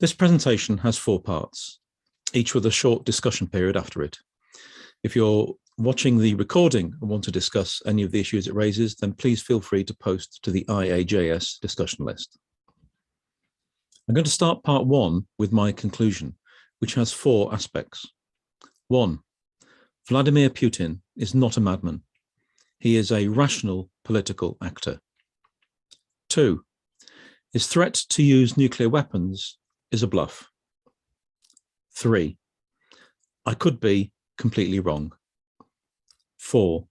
This presentation has 4 parts, each with a short discussion period after it. If you're watching the recording and want to discuss any of the issues it raises, then please feel free to post to the IAJS discussion list. I'm going to start part 1 with my conclusion, which has 4 aspects. 1. Vladimir Putin is not a madman. He is a rational political actor. 2. His threat to use nuclear weapons is a bluff. 3. I could be completely wrong. 4.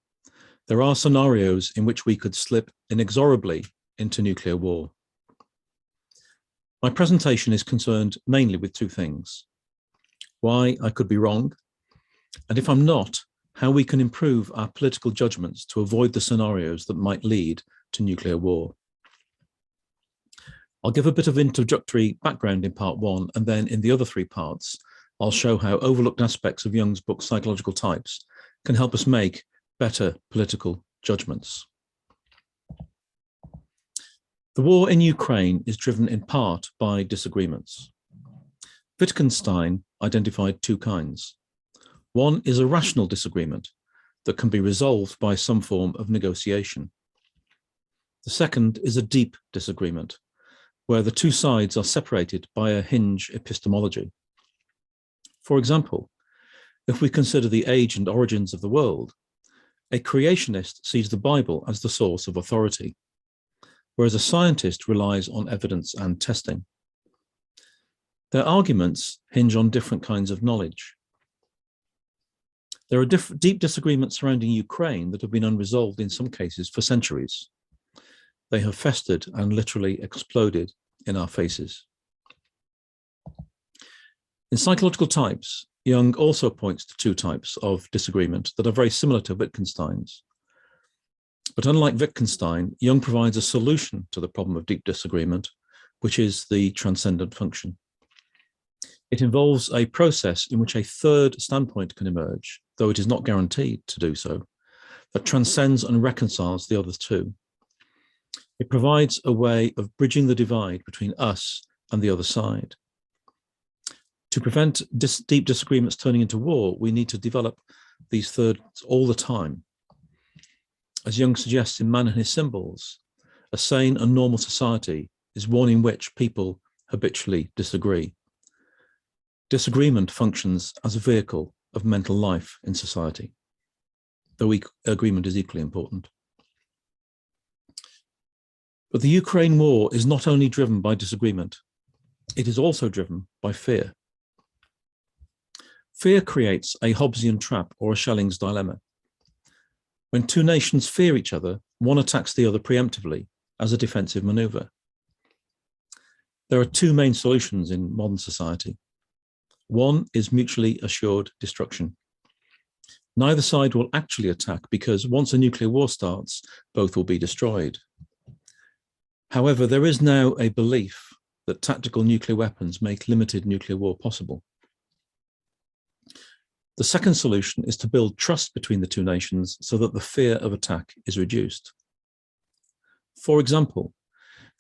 There are scenarios in which we could slip inexorably into nuclear war. My presentation is concerned mainly with 2 things: why I could be wrong, and if I'm not, how we can improve our political judgments to avoid the scenarios that might lead to nuclear war. I'll give a bit of introductory background in part 1, and then in the other 3 parts, I'll show how overlooked aspects of Jung's book Psychological Types can help us make better political judgments. The war in Ukraine is driven in part by disagreements. Wittgenstein identified 2 kinds. One is a rational disagreement that can be resolved by some form of negotiation. The second is a deep disagreement, where the 2 sides are separated by a hinge epistemology. For example, if we consider the age and origins of the world, a creationist sees the Bible as the source of authority, whereas a scientist relies on evidence and testing. Their arguments hinge on different kinds of knowledge. There are deep disagreements surrounding Ukraine that have been unresolved in some cases for centuries. They have festered and literally exploded in our faces. In Psychological Types, Jung also points to 2 types of disagreement that are very similar to Wittgenstein's. But unlike Wittgenstein, Jung provides a solution to the problem of deep disagreement, which is the transcendent function. It involves a process in which a third standpoint can emerge, though it is not guaranteed to do so, that transcends and reconciles the other 2. It provides a way of bridging the divide between us and the other side. To prevent deep disagreements turning into war, we need to develop these thirds all the time. As Jung suggests in Man and His Symbols, a sane and normal society is one in which people habitually disagree. Disagreement functions as a vehicle of mental life in society, though agreement is equally important. But the Ukraine war is not only driven by disagreement, it is also driven by fear. Fear creates a Hobbesian trap or a Schelling's dilemma. When 2 nations fear each other, one attacks the other preemptively as a defensive maneuver. There are 2 main solutions in modern society. One is mutually assured destruction. Neither side will actually attack because once a nuclear war starts, both will be destroyed. However, there is now a belief that tactical nuclear weapons make limited nuclear war possible. The second solution is to build trust between the 2 nations so that the fear of attack is reduced. For example,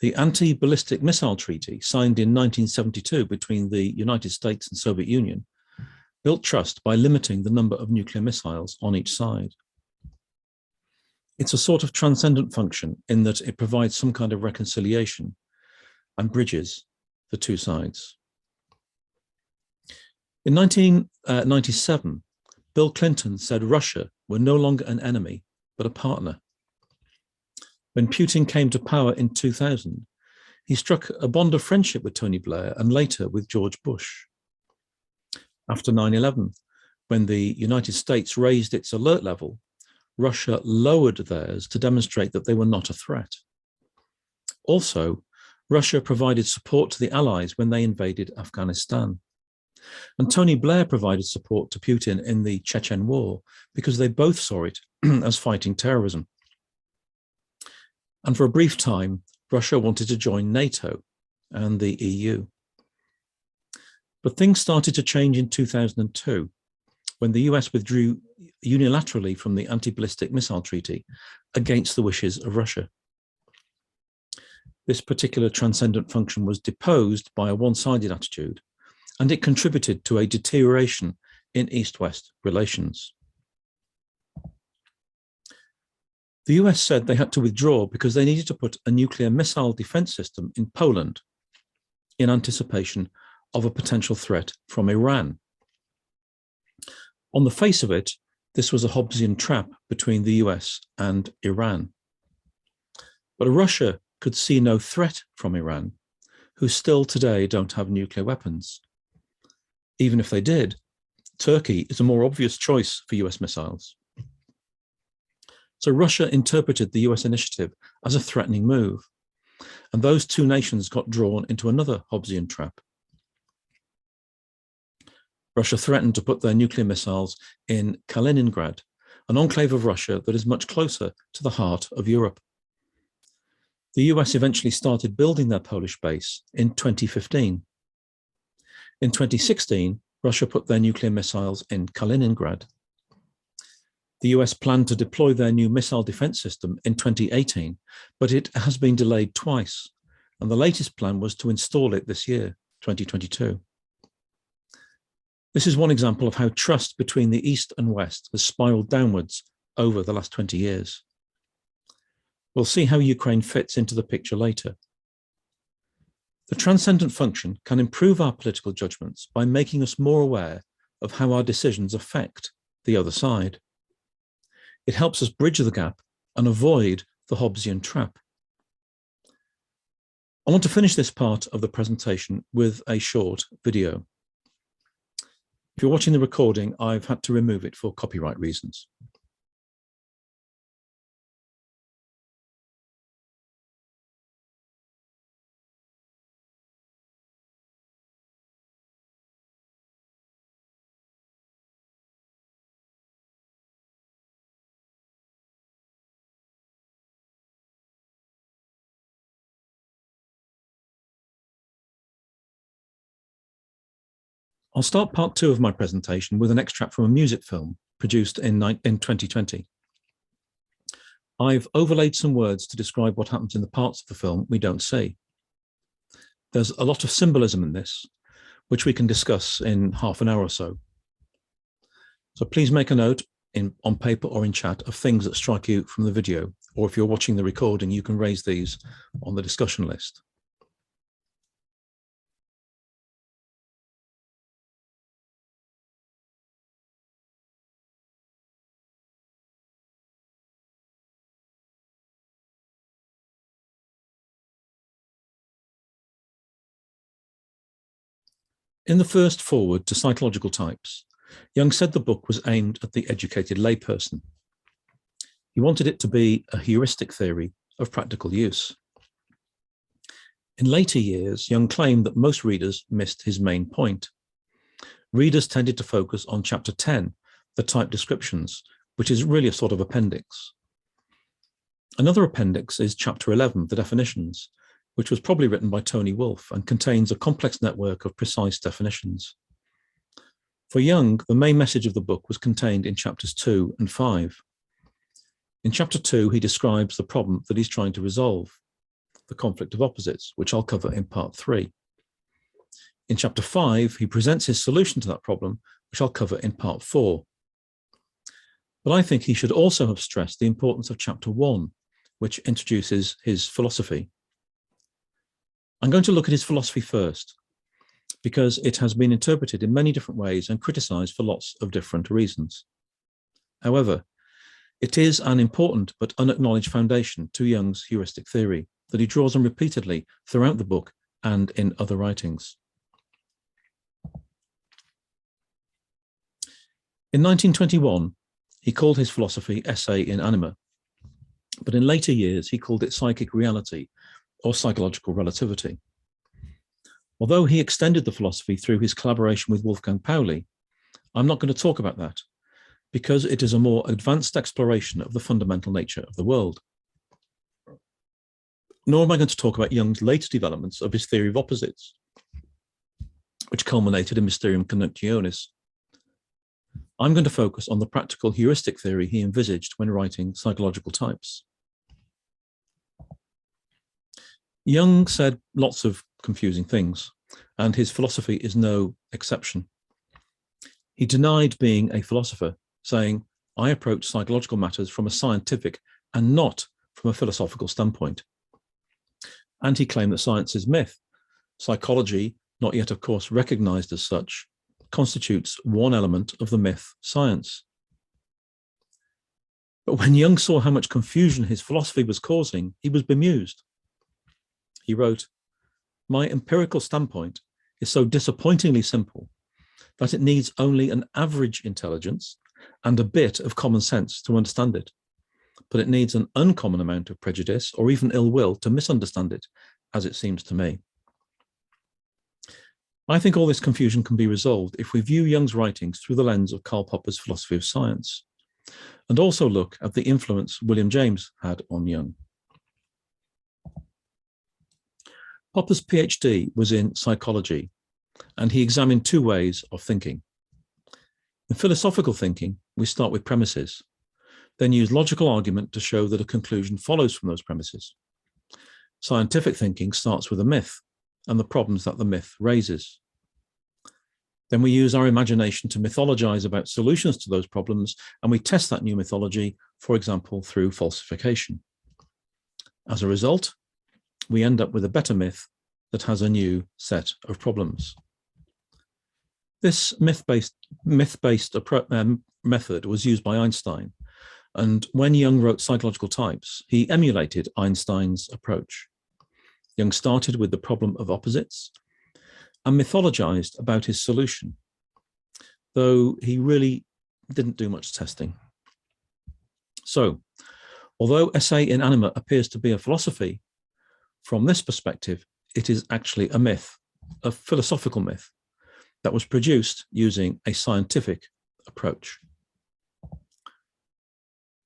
the Anti-Ballistic Missile Treaty, signed in 1972 between the United States and Soviet Union, built trust by limiting the number of nuclear missiles on each side. It's a sort of transcendent function in that it provides some kind of reconciliation and bridges the 2 sides. In 1997, Bill Clinton said Russia were no longer an enemy, but a partner. When Putin came to power in 2000, he struck a bond of friendship with Tony Blair and later with George Bush. After 9/11, when the United States raised its alert level, Russia lowered theirs to demonstrate that they were not a threat. Also, Russia provided support to the Allies when they invaded Afghanistan. And Tony Blair provided support to Putin in the Chechen War because they both saw it as fighting terrorism. And for a brief time, Russia wanted to join NATO and the EU. But things started to change in 2002, when the US withdrew unilaterally from the Anti-Ballistic Missile Treaty against the wishes of Russia. This particular transcendent function was deposed by a one-sided attitude, and it contributed to a deterioration in East-West relations. The US said they had to withdraw because they needed to put a nuclear missile defense system in Poland in anticipation of a potential threat from Iran. On the face of it, this was a Hobbesian trap between the US and Iran. But Russia could see no threat from Iran, who still today don't have nuclear weapons. Even if they did, Turkey is a more obvious choice for US missiles. So Russia interpreted the US initiative as a threatening move, and those two nations got drawn into another Hobbesian trap. Russia threatened to put their nuclear missiles in Kaliningrad, an enclave of Russia that is much closer to the heart of Europe. The US eventually started building their Polish base in 2015. In 2016, Russia put their nuclear missiles in Kaliningrad. The US planned to deploy their new missile defense system in 2018, but it has been delayed twice, and the latest plan was to install it this year, 2022. This is one example of how trust between the East and West has spiraled downwards over the last 20 years. We'll see how Ukraine fits into the picture later. The transcendent function can improve our political judgments by making us more aware of how our decisions affect the other side. It helps us bridge the gap and avoid the Hobbesian trap. I want to finish this part of the presentation with a short video. If you're watching the recording, I've had to remove it for copyright reasons. I'll start part two of my presentation with an extract from a music film produced in 2020. I've overlaid some words to describe what happens in the parts of the film we don't see. There's a lot of symbolism in this, which we can discuss in half an hour or so. So please make a note on paper or in chat of things that strike you from the video, or if you're watching the recording, you can raise these on the discussion list. In the first foreword to Psychological Types, Jung said the book was aimed at the educated layperson. He wanted it to be a heuristic theory of practical use. In later years, Jung claimed that most readers missed his main point. Readers tended to focus on chapter 10, the type descriptions, which is really a sort of appendix. Another appendix is chapter 11, the definitions, which was probably written by Tony Wolff and contains a complex network of precise definitions. For Jung, the main message of the book was contained in chapters 2 and 5. In chapter 2, he describes the problem that he's trying to resolve, the conflict of opposites, which I'll cover in part 3. In chapter 5, he presents his solution to that problem, which I'll cover in part 4. But I think he should also have stressed the importance of chapter 1, which introduces his philosophy. I'm going to look at his philosophy first, because it has been interpreted in many different ways and criticized for lots of different reasons. However, it is an important but unacknowledged foundation to Jung's heuristic theory that he draws on repeatedly throughout the book and in other writings. In 1921, he called his philosophy esse in anima, but in later years he called it psychic reality or psychological relativity. Although he extended the philosophy through his collaboration with Wolfgang Pauli, I'm not going to talk about that because it is a more advanced exploration of the fundamental nature of the world. Nor am I going to talk about Jung's later developments of his theory of opposites, which culminated in Mysterium Conjunctionis. I'm going to focus on the practical heuristic theory he envisaged when writing Psychological Types. Jung said lots of confusing things, and his philosophy is no exception. He denied being a philosopher, saying, "I approach psychological matters from a scientific and not from a philosophical standpoint." And he claimed that science is myth. Psychology, not yet of course recognized as such, constitutes one element of the myth science. But when Jung saw how much confusion his philosophy was causing, he was bemused. He wrote, "My empirical standpoint is so disappointingly simple that it needs only an average intelligence and a bit of common sense to understand it. But it needs an uncommon amount of prejudice or even ill will to misunderstand it, as it seems to me." I think all this confusion can be resolved if we view Jung's writings through the lens of Karl Popper's philosophy of science, and also look at the influence William James had on Jung. Popper's PhD was in psychology, and he examined two ways of thinking. In philosophical thinking, we start with premises, then use logical argument to show that a conclusion follows from those premises. Scientific thinking starts with a myth and the problems that the myth raises. Then we use our imagination to mythologize about solutions to those problems, and we test that new mythology, for example, through falsification. As a result, we end up with a better myth that has a new set of problems. This myth-based method was used by Einstein, and when Jung wrote Psychological Types, he emulated Einstein's approach. Jung started with the problem of opposites and mythologized about his solution, though he really didn't do much testing. So, although esse in anima appears to be a philosophy, from this perspective, it is actually a myth, a philosophical myth, that was produced using a scientific approach.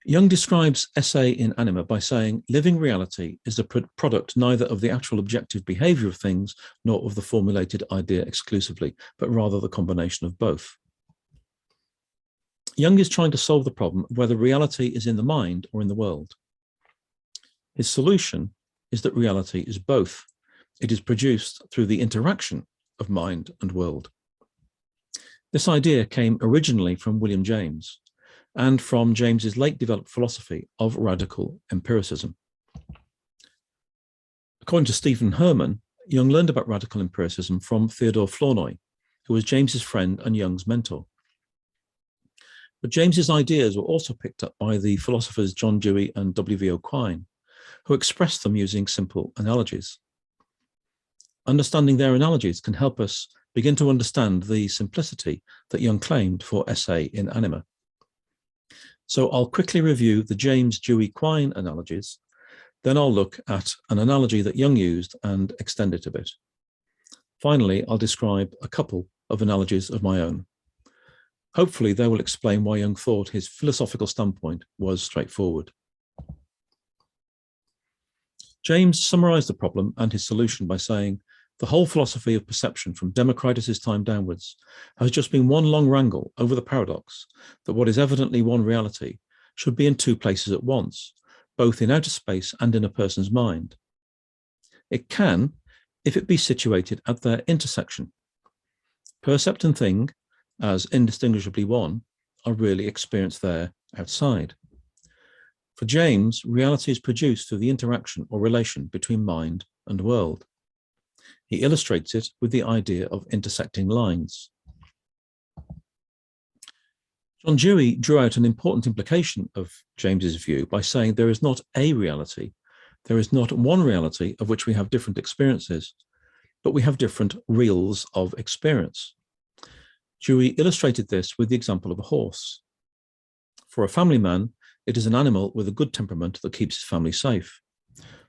Jung describes esse in anima by saying living reality is a product neither of the actual objective behavior of things nor of the formulated idea exclusively, but rather the combination of both. Jung is trying to solve the problem of whether reality is in the mind or in the world. His solution is that reality is both. It is produced through the interaction of mind and world. This idea came originally from William James, and from James's late developed philosophy of radical empiricism. According to Stephen Herman, Jung learned about radical empiricism from Theodore Flournoy, who was James's friend and Jung's mentor. But James's ideas were also picked up by the philosophers John Dewey and W.V.O. Quine, who expressed them using simple analogies. Understanding their analogies can help us begin to understand the simplicity that Jung claimed for esse in anima. So I'll quickly review the James, Dewey, Quine analogies, then I'll look at an analogy that Jung used and extend it a bit. Finally, I'll describe a couple of analogies of my own. Hopefully they will explain why Jung thought his philosophical standpoint was straightforward. James summarized the problem and his solution by saying, the whole philosophy of perception from Democritus's time downwards has just been one long wrangle over the paradox that what is evidently one reality should be in two places at once, both in outer space and in a person's mind. It can, if it be situated at their intersection. Percept and thing, as indistinguishably one, are really experienced there outside. For James, reality is produced through the interaction or relation between mind and world. He illustrates it with the idea of intersecting lines. John Dewey drew out an important implication of James's view by saying there is not a reality, there is not one reality of which we have different experiences, but we have different reals of experience. Dewey illustrated this with the example of a horse. For a family man, it is an animal with a good temperament that keeps his family safe.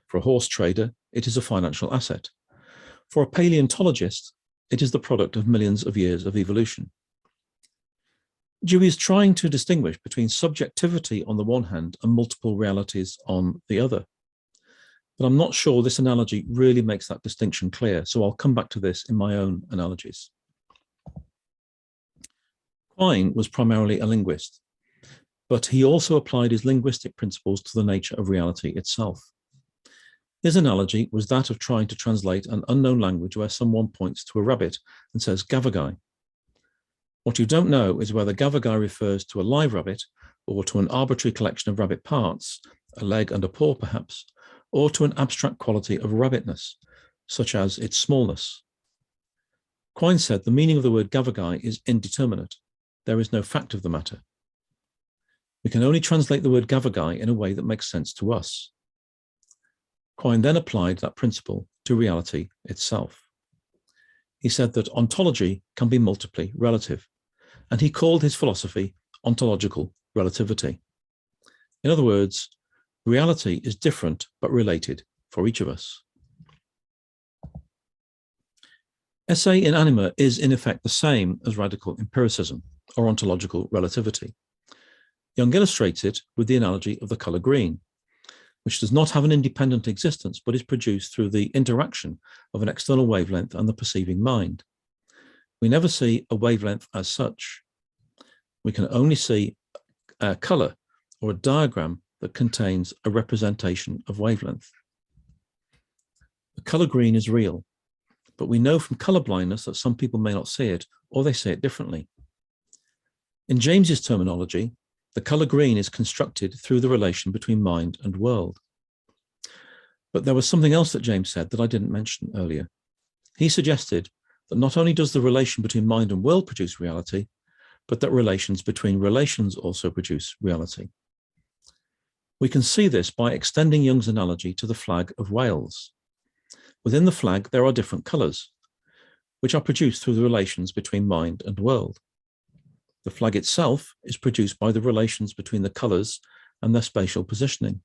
For a horse trader, it is a financial asset. For a paleontologist, it is the product of millions of years of evolution. Dewey is trying to distinguish between subjectivity on the one hand and multiple realities on the other. But I'm not sure this analogy really makes that distinction clear, so I'll come back to this in my own analogies. Quine was primarily a linguist, but he also applied his linguistic principles to the nature of reality itself. His analogy was that of trying to translate an unknown language where someone points to a rabbit and says gavagai. What you don't know is whether gavagai refers to a live rabbit or to an arbitrary collection of rabbit parts, a leg and a paw perhaps, or to an abstract quality of rabbitness, such as its smallness. Quine said the meaning of the word gavagai is indeterminate. There is no fact of the matter. We can only translate the word gavagai in a way that makes sense to us. Quine then applied that principle to reality itself. He said that ontology can be multiply relative, and he called his philosophy ontological relativity. In other words, reality is different but related for each of us. Esse in anima is in effect the same as radical empiricism or ontological relativity. Young illustrates it with the analogy of the color green, which does not have an independent existence but is produced through the interaction of an external wavelength and the perceiving mind. We never see a wavelength as such. We can only see a color or a diagram that contains a representation of wavelength. The color green is real, but we know from color blindness that some people may not see it or they see it differently. In James's terminology, the color green is constructed through the relation between mind and world. But there was something else that James said that I didn't mention earlier. He suggested that not only does the relation between mind and world produce reality, but that relations between relations also produce reality. We can see this by extending Young's analogy to the flag of Wales. Within the flag, there are different colors, which are produced through the relations between mind and world. The flag itself is produced by the relations between the colors and their spatial positioning.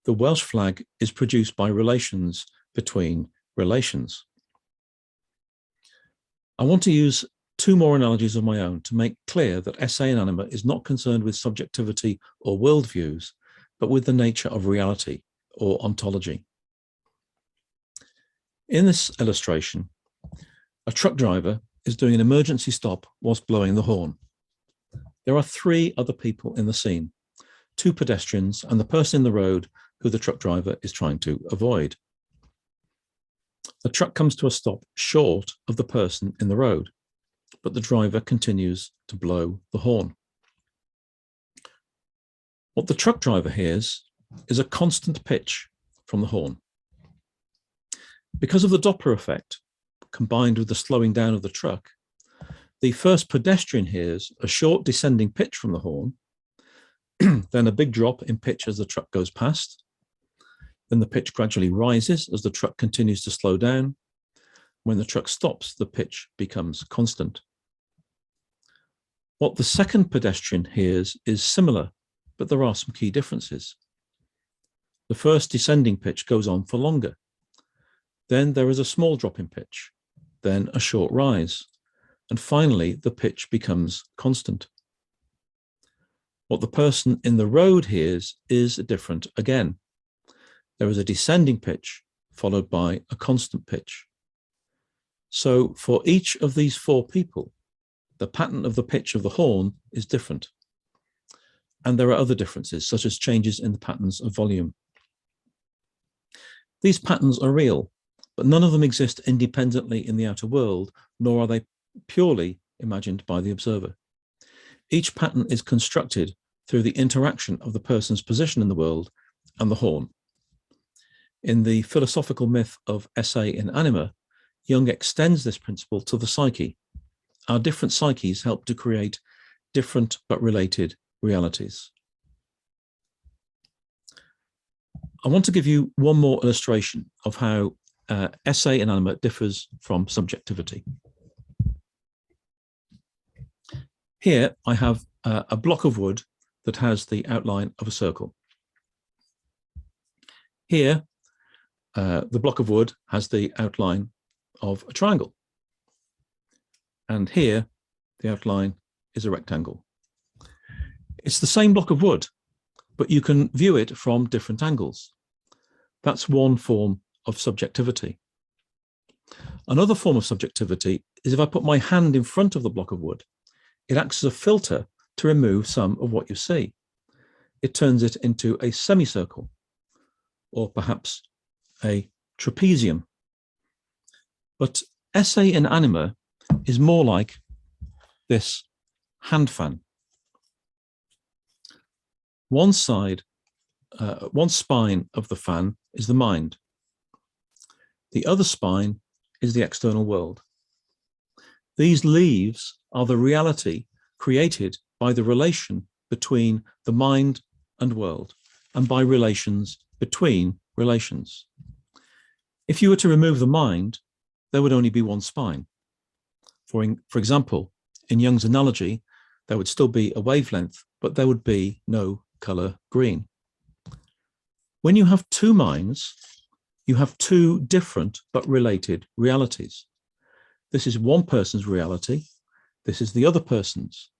The Welsh flag is produced by relations between relations. I want to use two more analogies of my own to make clear that esse in anima is not concerned with subjectivity or worldviews, but with the nature of reality or ontology. In this illustration, a truck driver is doing an emergency stop whilst blowing the horn. There are three other people in the scene, two pedestrians and the person in the road who the truck driver is trying to avoid. The truck comes to a stop short of the person in the road, but the driver continues to blow the horn. What the truck driver hears is a constant pitch from the horn. Because of the Doppler effect, combined with the slowing down of the truck, the first pedestrian hears a short descending pitch from the horn, then a big drop in pitch as the truck goes past. Then the pitch gradually rises as the truck continues to slow down. When the truck stops, the pitch becomes constant. What the second pedestrian hears is similar, but there are some key differences. The first descending pitch goes on for longer. Then there is a small drop in pitch, then a short rise, and finally the pitch becomes constant. What the person in the road hears is different again. There is a descending pitch followed by a constant pitch. So for each of these four people, the pattern of the pitch of the horn is different. And there are other differences, such as changes in the patterns of volume. These patterns are real, but none of them exist independently in the outer world, nor are they purely imagined by the observer. Each pattern is constructed through the interaction of the person's position in the world and the horn. In the philosophical myth of esse in anima, Jung extends this principle to the psyche. Our different psyches help to create different but related realities. I want to give you one more illustration of how esse in anima differs from subjectivity. Here I have a block of wood that has the outline of a circle. Here, the block of wood has the outline of a triangle. And here, the outline is a rectangle. It's the same block of wood, but you can view it from different angles. That's one form of subjectivity. Another form of subjectivity is if I put my hand in front of the block of wood, it acts as a filter to remove some of what you see. It turns it into a semicircle. or perhaps a trapezium. But esse in anima is more like this hand fan. One side, one spine of the fan is the mind. The other spine is the external world. These leaves are the reality created by the relation between the mind and world, and by relations between relations. If you were to remove the mind, there would only be one spine. For example, in Jung's analogy, there would still be a wavelength, but there would be no color green. When you have two minds, you have two different but related realities. This is one person's reality. This is the other person's.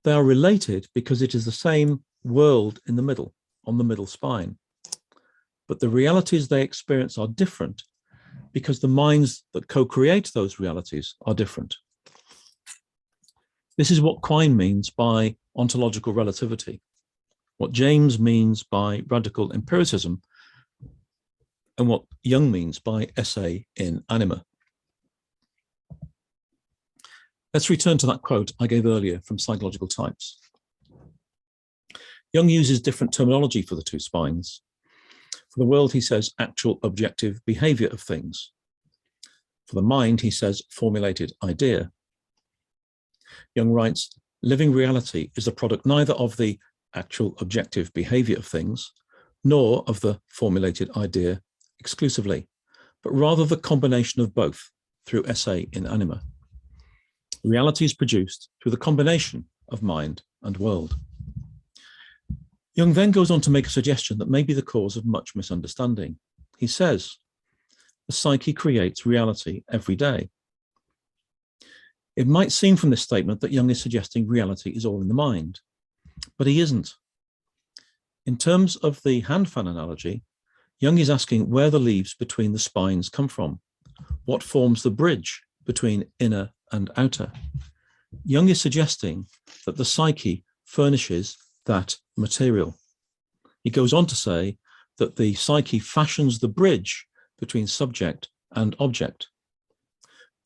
They are related because it is the same world in the middle, on the middle spine. But the realities they experience are different because the minds that co-create those realities are different. This is what Quine means by ontological relativity, what James means by radical empiricism, and what Jung means by esse in anima. Let's return to that quote I gave earlier from Psychological Types. Jung uses different terminology for the two spines. For the world, he says actual objective behavior of things. For the mind, he says formulated idea. Jung writes, living reality is a product neither of the actual objective behavior of things, nor of the formulated idea exclusively, but rather the combination of both through esse in anima. Reality is produced through the combination of mind and world. Jung then goes on to make a suggestion that may be the cause of much misunderstanding. He says, the psyche creates reality every day. It might seem from this statement that Jung is suggesting reality is all in the mind, but he isn't. In terms of the hand fan analogy, Jung is asking where the leaves between the spines come from, what forms the bridge between inner and outer. Jung is suggesting that the psyche furnishes that material. He goes on to say that the psyche fashions the bridge between subject and object.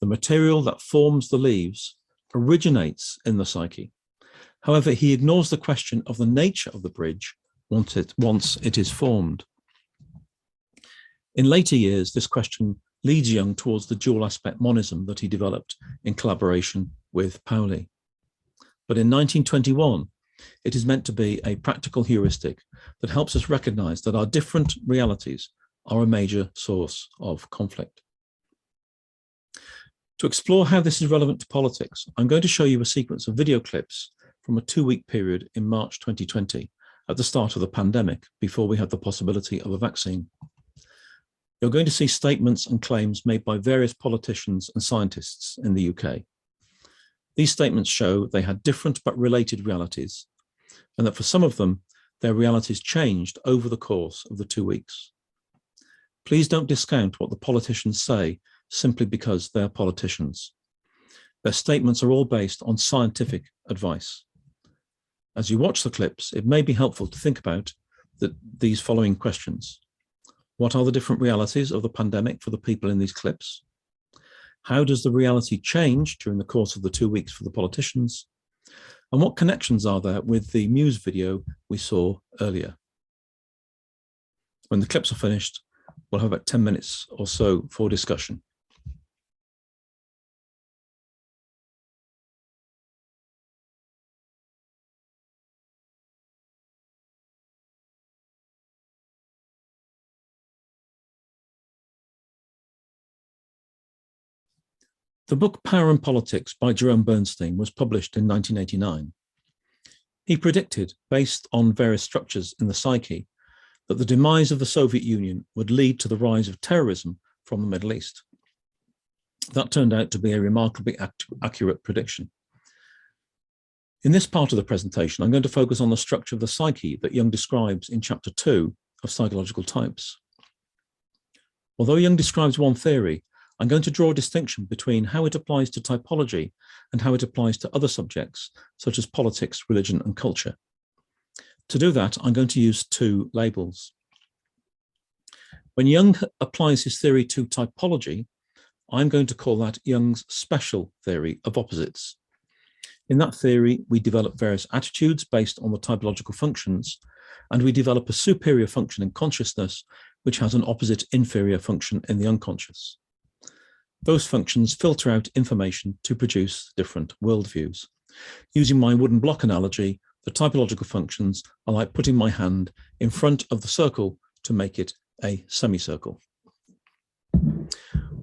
The material that forms the leaves originates in the psyche. However, he ignores the question of the nature of the bridge once it is formed. In later years, this question leads Jung towards the dual aspect monism that he developed in collaboration with Pauli. But in 1921, it is meant to be a practical heuristic that helps us recognize that our different realities are a major source of conflict. To explore how this is relevant to politics, I'm going to show you a sequence of video clips from a 2-week period in March 2020, at the start of the pandemic, before we had the possibility of a vaccine. You're going to see statements and claims made by various politicians and scientists in the UK. These statements show they had different but related realities, and that for some of them, their realities changed over the course of the 2 weeks. Please don't discount what the politicians say simply because they're politicians. Their statements are all based on scientific advice. As you watch the clips, it may be helpful to think about these following questions. What are the different realities of the pandemic for the people in these clips? How does the reality change during the course of the 2 weeks for the politicians? And what connections are there with the Muse video we saw earlier? When the clips are finished, we'll have about 10 minutes or so for discussion. The book Power and Politics by Jerome Bernstein was published in 1989. He predicted, based on various structures in the psyche, that the demise of the Soviet Union would lead to the rise of terrorism from the Middle East. That turned out to be a remarkably accurate prediction. In this part of the presentation, I'm going to focus on the structure of the psyche that Jung describes in Chapter 2 of Psychological Types. Although Jung describes one theory, I'm going to draw a distinction between how it applies to typology and how it applies to other subjects, such as politics, religion, and culture. To do that, I'm going to use 2 labels. When Jung applies his theory to typology, I'm going to call that Jung's special theory of opposites. In that theory, we develop various attitudes based on the typological functions, and we develop a superior function in consciousness, which has an opposite inferior function in the unconscious. Those functions filter out information to produce different worldviews. Using my wooden block analogy, the typological functions are like putting my hand in front of the circle to make it a semicircle.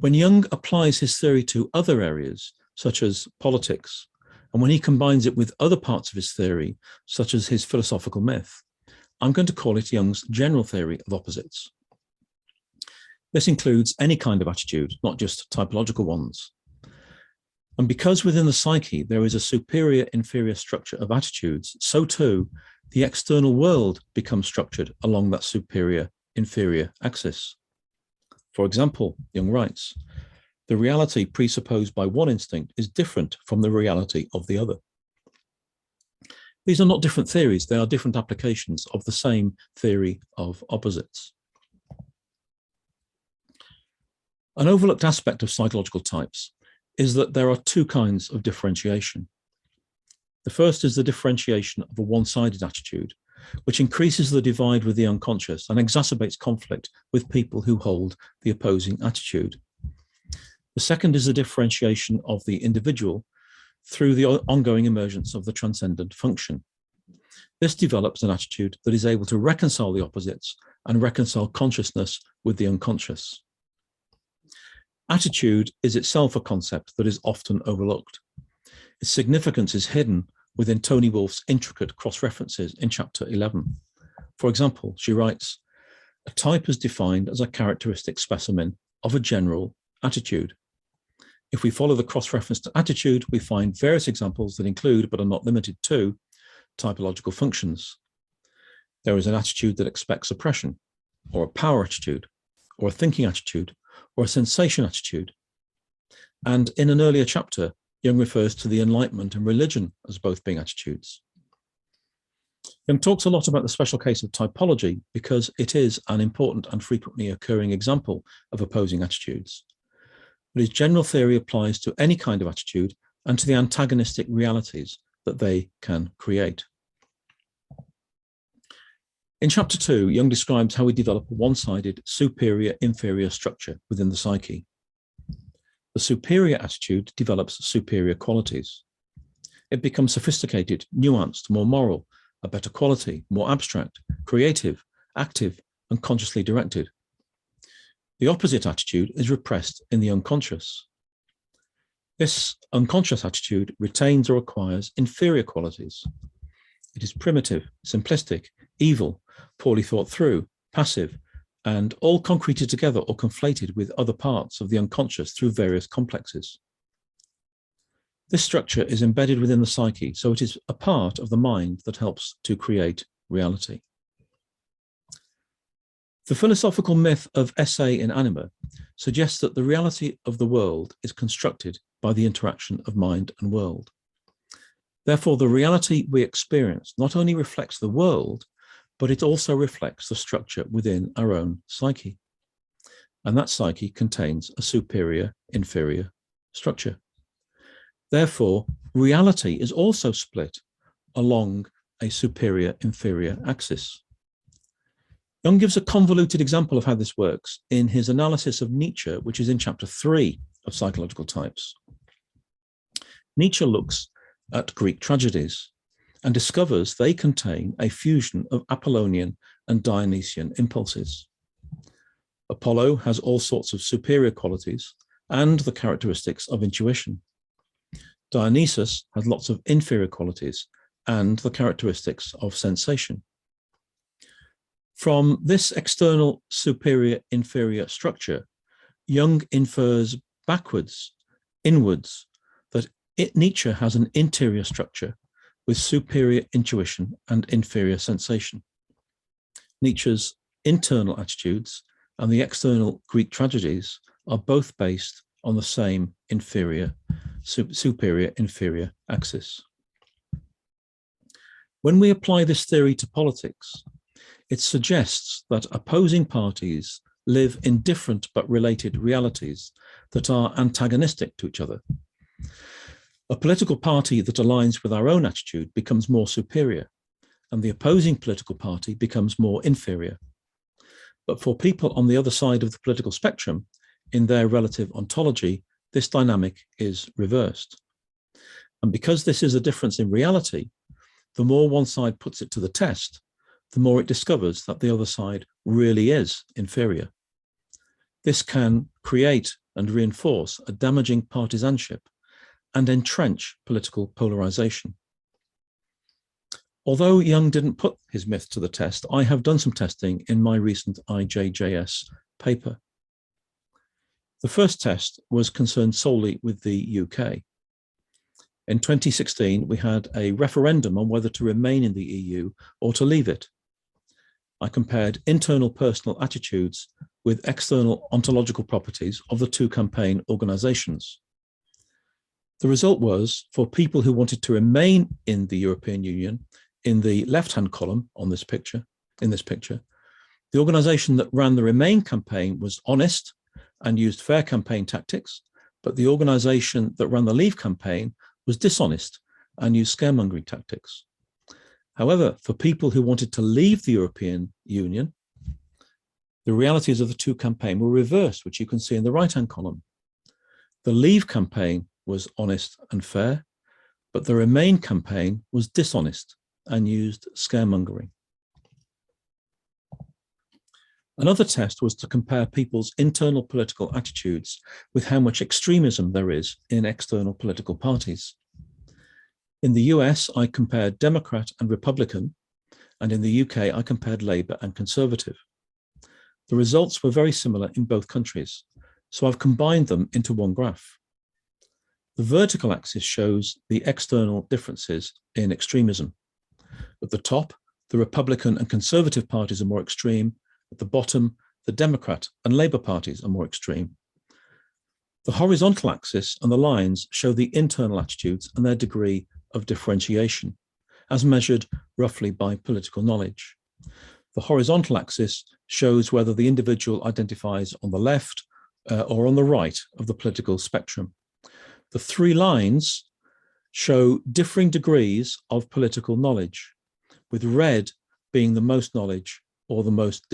When Jung applies his theory to other areas, such as politics, and when he combines it with other parts of his theory, such as his philosophical myth, I'm going to call it Jung's general theory of opposites. This includes any kind of attitude, not just typological ones. And because within the psyche there is a superior-inferior structure of attitudes, so too the external world becomes structured along that superior-inferior axis. For example, Jung writes, the reality presupposed by one instinct is different from the reality of the other. These are not different theories, they are different applications of the same theory of opposites. An overlooked aspect of psychological types is that there are two kinds of differentiation. The first is the differentiation of a one-sided attitude, which increases the divide with the unconscious and exacerbates conflict with people who hold the opposing attitude. The second is the differentiation of the individual through the ongoing emergence of the transcendent function. This develops an attitude that is able to reconcile the opposites and reconcile consciousness with the unconscious. Attitude is itself a concept that is often overlooked. Its significance is hidden within Toni Wolff's intricate cross-references in chapter 11. For example, she writes, a type is defined as a characteristic specimen of a general attitude. If we follow the cross-reference to attitude, we find various examples that include, but are not limited to, typological functions. There is an attitude that expects oppression, or a power attitude, or a thinking attitude, or a sensation attitude. And in an earlier chapter, Jung refers to the Enlightenment and religion as both being attitudes. Jung talks a lot about the special case of typology because it is an important and frequently occurring example of opposing attitudes. But his general theory applies to any kind of attitude and to the antagonistic realities that they can create. In chapter 2, Jung describes how we develop a one-sided superior-inferior structure within the psyche. The superior attitude develops superior qualities. It becomes sophisticated, nuanced, more moral, a better quality, more abstract, creative, active, and consciously directed. The opposite attitude is repressed in the unconscious. This unconscious attitude retains or acquires inferior qualities. It is primitive, simplistic, evil, poorly thought through, passive, and all concreted together or conflated with other parts of the unconscious through various complexes. This structure is embedded within the psyche, so it is a part of the mind that helps to create reality. The philosophical myth of esse in anima suggests that the reality of the world is constructed by the interaction of mind and world. Therefore, the reality we experience not only reflects the world, but it also reflects the structure within our own psyche. And that psyche contains a superior-inferior structure. Therefore, reality is also split along a superior-inferior axis. Jung gives a convoluted example of how this works in his analysis of Nietzsche, which is in chapter 3 of Psychological Types. Nietzsche looks at Greek tragedies and discovers they contain a fusion of Apollonian and Dionysian impulses. Apollo has all sorts of superior qualities and the characteristics of intuition. Dionysus has lots of inferior qualities and the characteristics of sensation. From this external superior-inferior structure, Jung infers backwards, inwards, that Nietzsche has an interior structure with superior intuition and inferior sensation. Nietzsche's internal attitudes and the external Greek tragedies are both based on the same superior-inferior axis. When we apply this theory to politics, it suggests that opposing parties live in different but related realities that are antagonistic to each other. A political party that aligns with our own attitude becomes more superior, and the opposing political party becomes more inferior. But for people on the other side of the political spectrum, in their relative ontology, this dynamic is reversed. And because this is a difference in reality, the more one side puts it to the test, the more it discovers that the other side really is inferior. This can create and reinforce a damaging partisanship and entrench political polarization. Although Young didn't put his myth to the test, I have done some testing in my recent IJJS paper. The first test was concerned solely with the UK. In 2016, we had a referendum on whether to remain in the EU or to leave it. I compared internal personal attitudes with external ontological properties of the two campaign organisations. The result was, for people who wanted to remain in the European Union, in the left-hand column on this picture, the organisation that ran the Remain campaign was honest and used fair campaign tactics, but the organisation that ran the Leave campaign was dishonest and used scaremongering tactics. However, for people who wanted to leave the European Union, the realities of the two campaigns were reversed, which you can see in the right-hand column. The Leave campaign was honest and fair, but the Remain campaign was dishonest and used scaremongering. Another test was to compare people's internal political attitudes with how much extremism there is in external political parties. In the US, I compared Democrat and Republican, and in the UK, I compared Labour and Conservative. The results were very similar in both countries, so I've combined them into one graph. The vertical axis shows the external differences in extremism. At the top, the Republican and Conservative parties are more extreme. At the bottom, the Democrat and Labour parties are more extreme. The horizontal axis and the lines show the internal attitudes and their degree of differentiation, as measured roughly by political knowledge. The horizontal axis shows whether the individual identifies on the left or on the right of the political spectrum. The three lines show differing degrees of political knowledge, with red being the most knowledge or the most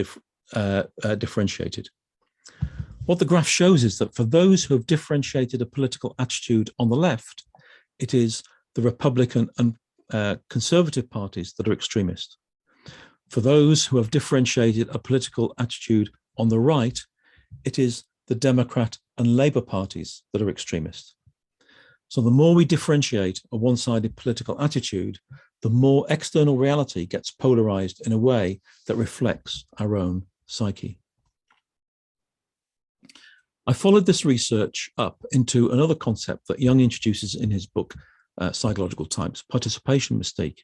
differentiated. What the graph shows is that for those who have differentiated a political attitude on the left, it is the Republican and Conservative parties that are extremist. For those who have differentiated a political attitude on the right, it is the Democrat and Labour parties that are extremist. So the more we differentiate a one-sided political attitude, the more external reality gets polarized in a way that reflects our own psyche. I followed this research up into another concept that Young introduces in his book, Psychological Types, participation mystique.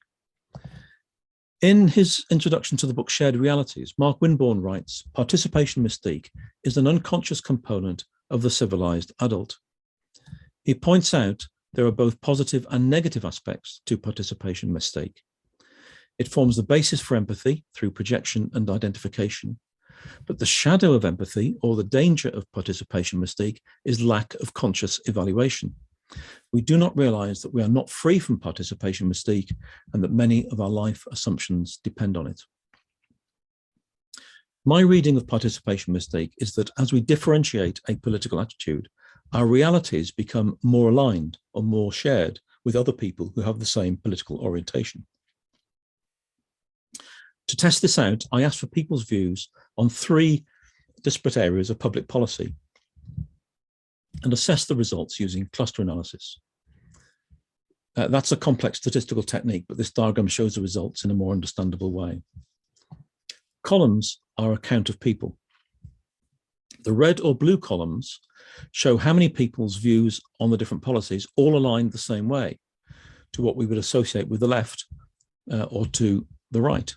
In his introduction to the book Shared Realities, Mark Winborn writes, participation mystique is an unconscious component of the civilized adult. He points out there are both positive and negative aspects to participation mystique. It forms the basis for empathy through projection and identification. But the shadow of empathy, or the danger of participation mystique, is lack of conscious evaluation. We do not realize that we are not free from participation mystique and that many of our life assumptions depend on it. My reading of participation mystique is that as we differentiate a political attitude, our realities become more aligned or more shared with other people who have the same political orientation. To test this out, I asked for people's views on three disparate areas of public policy and assessed the results using cluster analysis. That's a complex statistical technique, but this diagram shows the results in a more understandable way. Columns are a count of people. The red or blue columns show how many people's views on the different policies all align the same way to what we would associate with the left or to the right.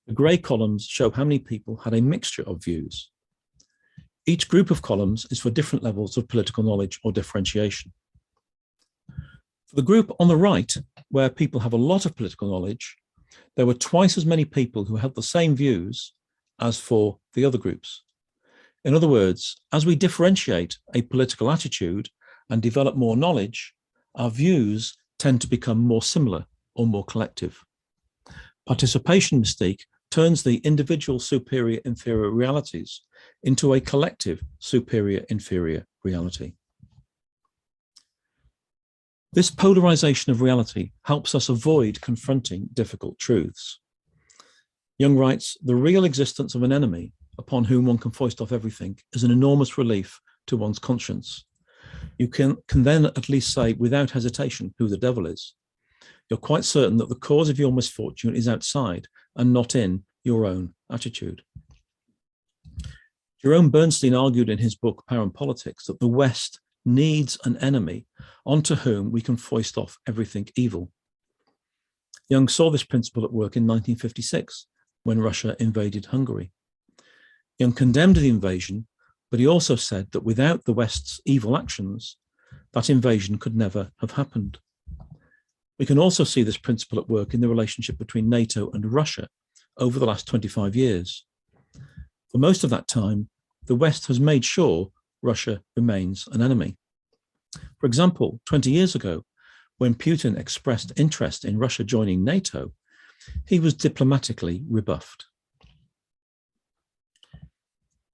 The grey columns show how many people had a mixture of views. Each group of columns is for different levels of political knowledge or differentiation. For the group on the right, where people have a lot of political knowledge, there were twice as many people who had the same views as for the other groups. In other words, as we differentiate a political attitude and develop more knowledge, our views tend to become more similar or more collective. Participation mystique turns the individual superior-inferior realities into a collective superior-inferior reality. This polarization of reality helps us avoid confronting difficult truths. Young writes, the real existence of an enemy upon whom one can foist off everything is an enormous relief to one's conscience. You can then at least say without hesitation who the devil is. You're quite certain that the cause of your misfortune is outside and not in your own attitude. Jerome Bernstein argued in his book Power and Politics that the West needs an enemy onto whom we can foist off everything evil. Young saw this principle at work in 1956 when Russia invaded Hungary. Young condemned the invasion, but he also said that without the West's evil actions, that invasion could never have happened. We can also see this principle at work in the relationship between NATO and Russia over the last 25 years. For most of that time, the West has made sure Russia remains an enemy. For example, 20 years ago, when Putin expressed interest in Russia joining NATO, he was diplomatically rebuffed.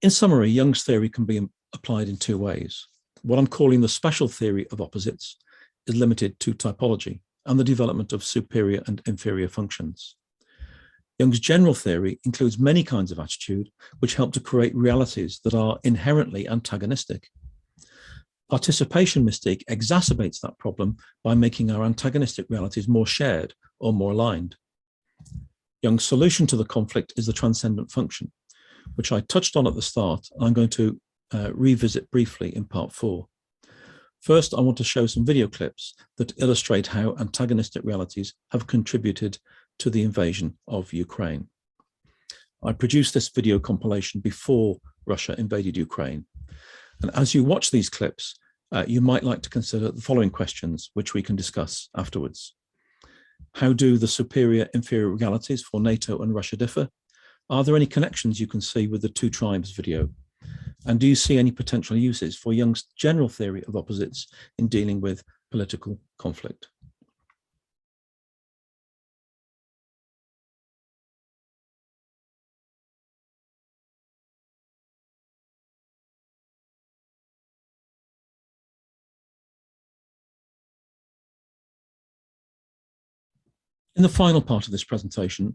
In summary, Young's theory can be applied in two ways. What I'm calling the special theory of opposites is limited to typology and the development of superior and inferior functions. Young's general theory includes many kinds of attitude which help to create realities that are inherently antagonistic. Participation mystique exacerbates that problem by making our antagonistic realities more shared or more aligned. Young's solution to the conflict is the transcendent function, which I touched on at the start, and I'm going to revisit briefly in part 4. First, I want to show some video clips that illustrate how antagonistic realities have contributed to the invasion of Ukraine. I produced this video compilation before Russia invaded Ukraine. And as you watch these clips, you might like to consider the following questions, which we can discuss afterwards. How do the superior-inferior realities for NATO and Russia differ? Are there any connections you can see with the two tribes video? And do you see any potential uses for Young's general theory of opposites in dealing with political conflict? In the final part of this presentation,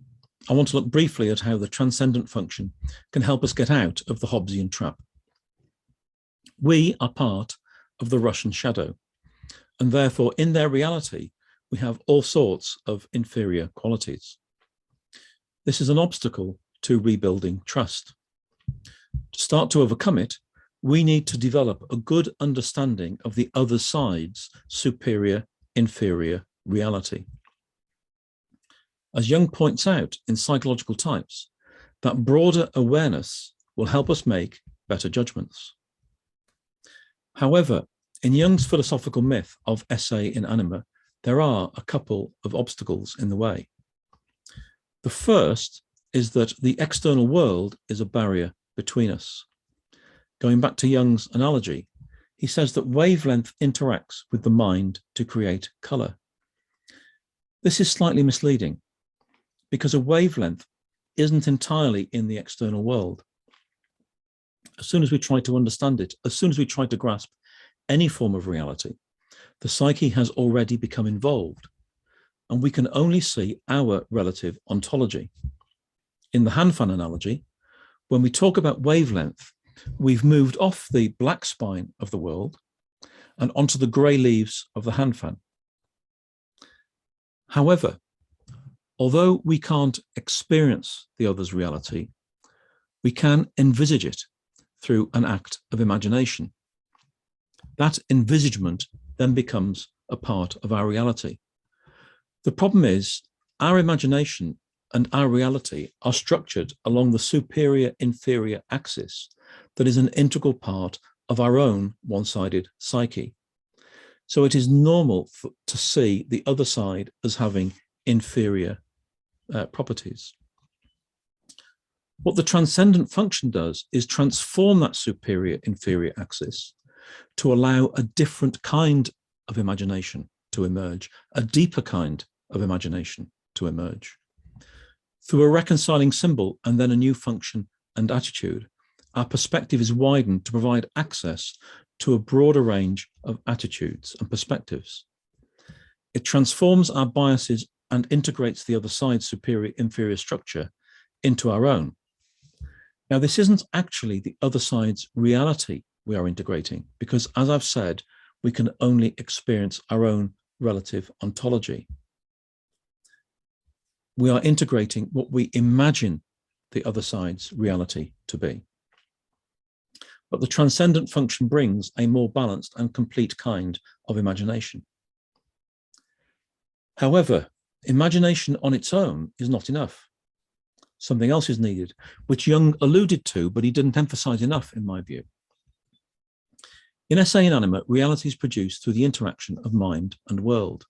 I want to look briefly at how the transcendent function can help us get out of the Hobbesian trap. We are part of the Russian shadow, and therefore in their reality, we have all sorts of inferior qualities. This is an obstacle to rebuilding trust. To start to overcome it, we need to develop a good understanding of the other side's superior-inferior reality. As Young points out in Psychological Types, that broader awareness will help us make better judgments. However, in Young's philosophical myth of esse in anima, there are a couple of obstacles in the way. The first is that the external world is a barrier between us. Going back to Young's analogy, he says that wavelength interacts with the mind to create color. This is slightly misleading, because a wavelength isn't entirely in the external world. As soon as we try to understand it, as soon as we try to grasp any form of reality, the psyche has already become involved, and we can only see our relative ontology. In the handfan analogy, when we talk about wavelength, we've moved off the black spine of the world and onto the grey leaves of the handfan. However, although we can't experience the other's reality, we can envisage it through an act of imagination. That envisagement then becomes a part of our reality. The problem is our imagination and our reality are structured along the superior-inferior axis that is an integral part of our own one-sided psyche. So it is normal to see the other side as having inferior properties. What the transcendent function does is transform that superior-inferior axis to allow a different kind of imagination to emerge, a deeper kind of imagination to emerge. Through a reconciling symbol and then a new function and attitude, our perspective is widened to provide access to a broader range of attitudes and perspectives. It transforms our biases and integrates the other side's superior-inferior structure into our own. Now, this isn't actually the other side's reality we are integrating, because, as I've said, we can only experience our own relative ontology. We are integrating what we imagine the other side's reality to be. But the transcendent function brings a more balanced and complete kind of imagination. However, imagination on its own is not enough. Something else is needed, which Jung alluded to, but he didn't emphasize enough, in my view. In esse inanimate, reality is produced through the interaction of mind and world.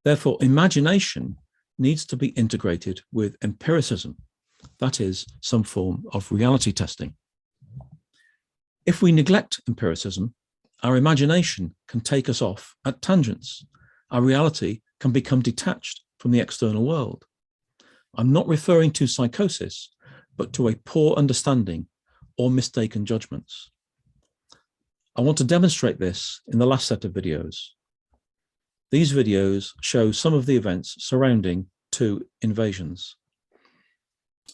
Therefore, imagination needs to be integrated with empiricism, that is, some form of reality testing. If we neglect empiricism, our imagination can take us off at tangents. Our reality can become detached from the external world. I'm not referring to psychosis, but to a poor understanding or mistaken judgments. I want to demonstrate this in the last set of videos. These videos show some of the events surrounding 2 invasions.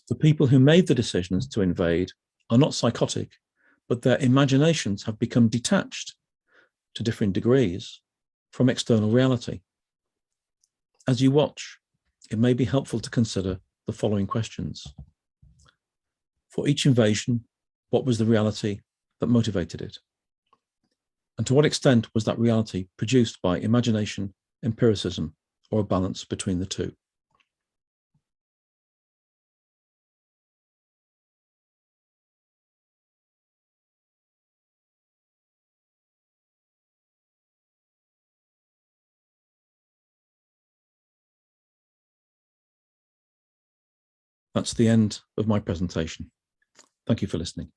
The people who made the decisions to invade are not psychotic, but their imaginations have become detached to different degrees from external reality. As you watch, it may be helpful to consider the following questions. For each invasion, what was the reality that motivated it? And to what extent was that reality produced by imagination, empiricism, or a balance between the two? That's the end of my presentation. Thank you for listening.